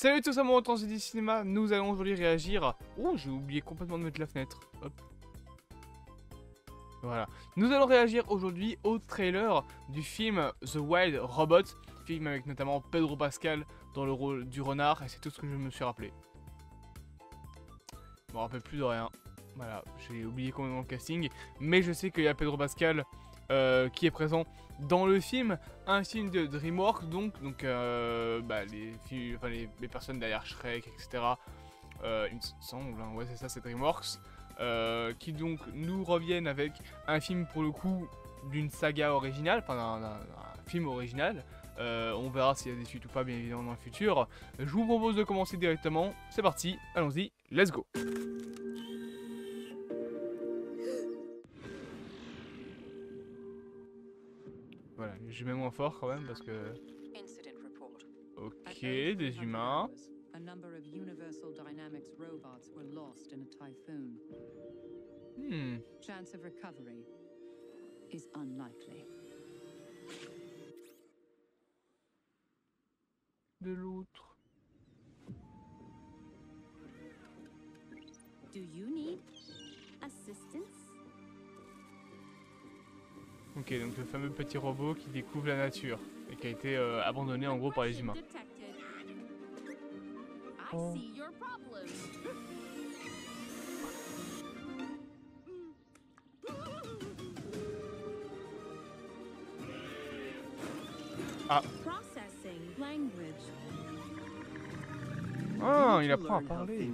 Salut tous amoureux de Transcendit Cinéma, nous allons aujourd'hui réagir... Oh, j'ai oublié complètement de mettre la fenêtre. Hop. Voilà. Nous allons réagir aujourd'hui au trailer du film The Wild Robot, film avec notamment Pedro Pascal dans le rôle du renard, et c'est tout ce que je me suis rappelé. Je me rappelle plus de rien. Voilà, j'ai oublié complètement le casting, mais je sais qu'il y a Pedro Pascal qui est présent dans le film, un film de DreamWorks, donc les personnes derrière Shrek, etc. Il me semble, hein, ouais c'est ça, c'est DreamWorks, qui donc nous reviennent avec un film pour le coup d'une saga originale, enfin d'un film original. On verra s'il y a des suites ou pas bien évidemment dans le futur. Je vous propose de commencer directement, c'est parti, allons-y, let's go. Voilà, je mets moins fort quand même parce que... Ok, des humains. A number of Universal Dynamics robots were lost in a typhoon. Chance of recovery is unlikely. De l'autre. Do you need assistance? Ok, donc le fameux petit robot qui découvre la nature et qui a été abandonné en gros par les humains. Oh. Ah. Ah, il apprend à parler.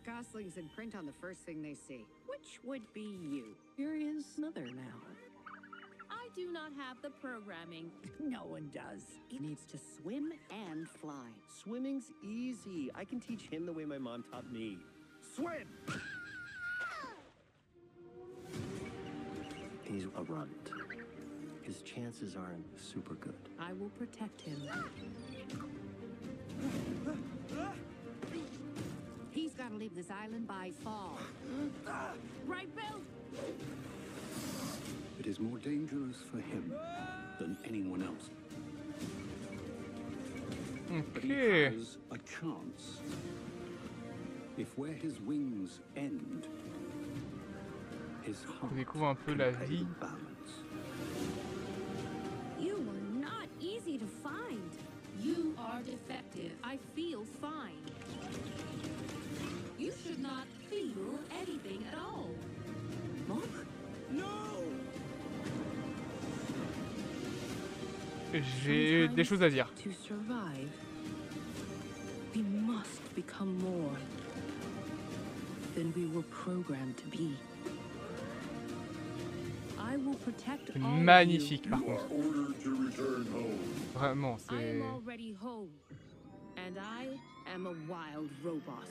Goslings and print on the first thing they see. Which would be you? Here is Mother now. I do not have the programming. No one does. He needs to swim and fly. Swimming's easy. I can teach him the way my mom taught me. Swim! He's a runt. His chances aren't super good. I will protect him. He's got to leave this island by fall. Right, Bill? It is more dangerous for him than anyone else. But he has a chance. If where his wings end, his heart On découvre un peu la vie. You were not easy to find. You are defective. I feel fine. You should not feel anything at all. Mom? No! J'ai des choses à dire. To survive, we must become more than we were programmed to be. I will protect all of you. Magnifique par contre. Vraiment, I c'est... am already home, and I am a wild robot.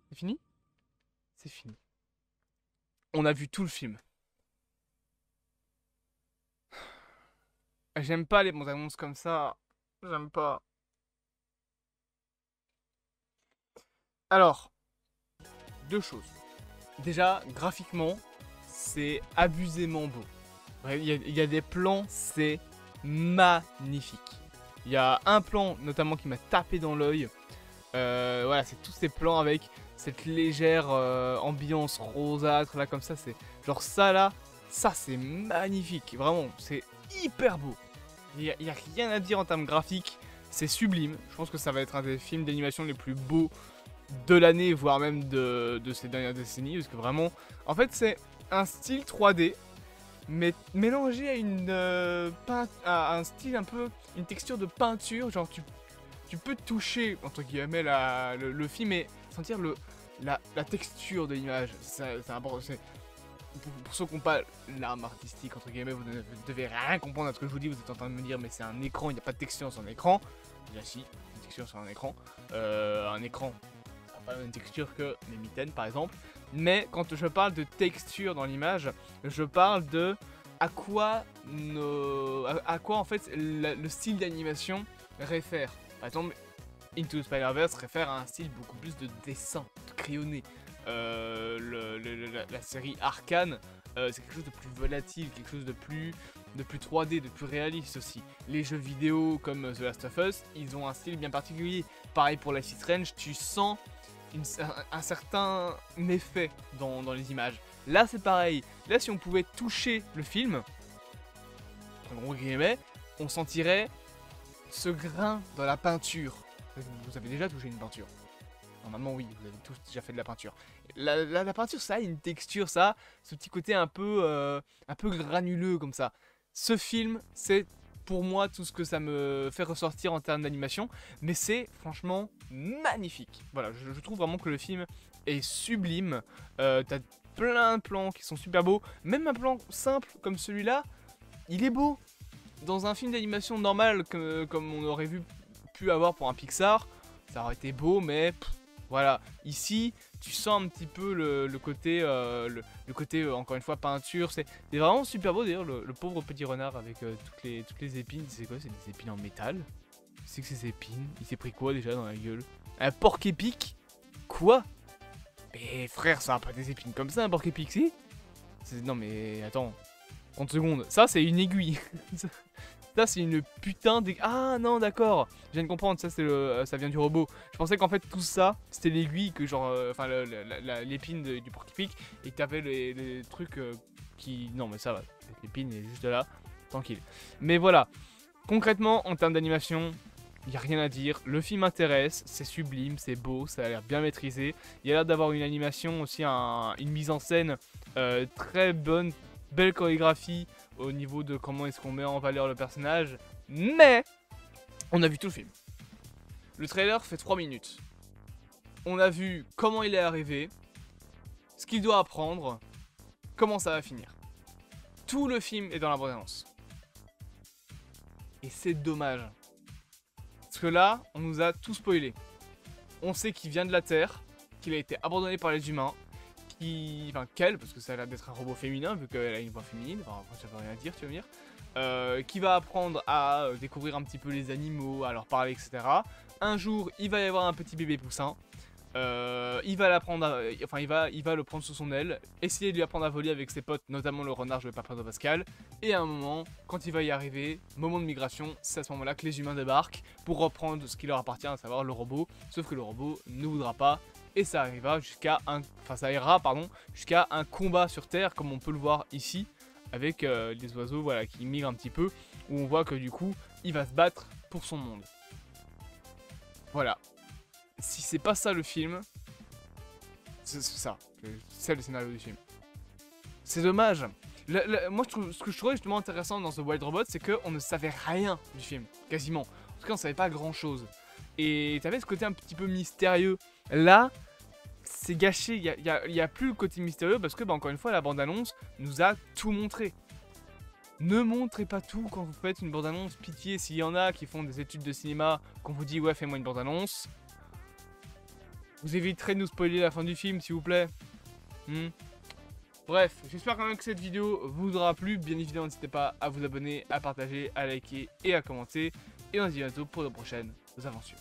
C'est fini? C'est fini. On a vu tout le film. J'aime pas les bandes annonces comme ça. J'aime pas. Alors, deux choses. Déjà, graphiquement, c'est abusément beau. Il y a des plans, c'est magnifique. Il y a un plan notamment qui m'a tapé dans l'œil. Voilà, c'est tous ces plans avec cette légère ambiance rosâtre là comme ça. C'est genre ça là, ça c'est magnifique. Vraiment, c'est hyper beau. Il y a rien à dire en termes graphiques. C'est sublime. Je pense que ça va être un des films d'animation les plus beaux de l'année, voire même de ces dernières décennies. Parce que vraiment, en fait, c'est un style 3D, mais mélangé à un style un peu, une texture de peinture. Genre, tu peux toucher, entre guillemets, le film et sentir la texture de l'image. C'est important. Pour ceux qui n'ont pas l'âme artistique, entre guillemets, vous ne devez rien comprendre à ce que je vous dis. Vous êtes en train de me dire, mais c'est un écran, il n'y a pas de texture sur un écran. Déjà si, une texture sur un écran. Un écran, ça n'a pas la même texture que mes mitaines par exemple. Mais quand je parle de texture dans l'image, je parle de à quoi en fait le style d'animation réfère. Par exemple, Into the Spider-Verse réfère à un style beaucoup plus de dessin, de crayonné. La série Arcane, c'est quelque chose de plus volatile, quelque chose de plus 3D, de plus réaliste aussi. Les jeux vidéo comme The Last of Us, ils ont un style bien particulier. Pareil pour Life is Strange, tu sens un certain effet dans les images. Là c'est pareil, là si on pouvait toucher le film, en gros guillemets, on sentirait ce grain dans la peinture. Vous avez déjà touché une peinture? Normalement oui, vous avez tous déjà fait de la peinture. La peinture, ça a une texture, ça a ce petit côté un peu granuleux comme ça. Ce film, c'est pour moi tout ce que ça me fait ressortir en termes d'animation, mais c'est franchement magnifique. Voilà, je trouve vraiment que le film est sublime. T'as plein de plans qui sont super beaux, même un plan simple comme celui-là, il est beau. Dans un film d'animation normal comme on aurait pu avoir pour un Pixar, ça aurait été beau, mais voilà, ici tu sens un petit peu le côté, encore une fois, peinture. C'est vraiment super beau d'ailleurs, le pauvre petit renard avec toutes les épines. C'est quoi? C'est des épines en métal? C'est que ces épines, il s'est pris quoi déjà dans la gueule? Un porc-épic? Quoi? Mais frère, ça a pas des épines comme ça, un porc-épic, si? Non mais attends, 30 secondes, ça c'est une aiguille. Ça c'est une putain de... Ah non d'accord, je viens de comprendre, ça vient du robot. Je pensais qu'en fait tout ça c'était l'aiguille que genre... Enfin l'épine du porc-épic. Et t'avais les trucs qui... Non mais ça va, l'épine est juste là, tranquille. Mais voilà, concrètement en termes d'animation, il n'y a rien à dire. Le film intéresse, c'est sublime, c'est beau, ça a l'air bien maîtrisé. Il y a l'air d'avoir une animation aussi, une mise en scène très bonne, belle chorégraphie au niveau de comment est-ce qu'on met en valeur le personnage. Mais on a vu tout le film. Le trailer fait 3 minutes. On a vu comment il est arrivé, ce qu'il doit apprendre, comment ça va finir. Tout le film est dans la bande-annonce. Et c'est dommage. Parce que là, on nous a tout spoilé. On sait qu'il vient de la Terre, qu'il a été abandonné par les humains, qu'elle, parce que ça a l'air d'être un robot féminin, vu qu'elle a une voix féminine, enfin ça veut rien dire, tu veux dire, qui va apprendre à découvrir un petit peu les animaux, à leur parler, etc. Un jour, il va y avoir un petit bébé poussin, il va l'apprendre, il va le prendre sous son aile, essayer de lui apprendre à voler avec ses potes, notamment le renard joué par Pedro Pascal, et à un moment, quand il va y arriver, moment de migration, c'est à ce moment-là que les humains débarquent pour reprendre ce qui leur appartient, à savoir le robot, sauf que le robot ne voudra pas. Et ça ira jusqu'à un combat sur Terre, comme on peut le voir ici, avec les oiseaux voilà, qui migrent un petit peu, où on voit que du coup, il va se battre pour son monde. Voilà. Si c'est pas ça le film, c'est le scénario du film. C'est dommage. Moi, ce que je trouvais justement intéressant dans The Wild Robot, c'est qu'on ne savait rien du film, quasiment. En tout cas, on savait pas grand-chose. Et t'avais ce côté un petit peu mystérieux. Là, c'est gâché, il y a plus le côté mystérieux parce que, encore une fois, la bande-annonce nous a tout montré. Ne montrez pas tout quand vous faites une bande-annonce. Pitié, s'il y en a qui font des études de cinéma, qu'on vous dit, ouais, fais-moi une bande-annonce. Vous éviterez de nous spoiler la fin du film, s'il vous plaît. Bref, j'espère quand même que cette vidéo vous aura plu. Bien évidemment, n'hésitez pas à vous abonner, à partager, à liker et à commenter. Et on se dit à bientôt pour de prochaines aventures.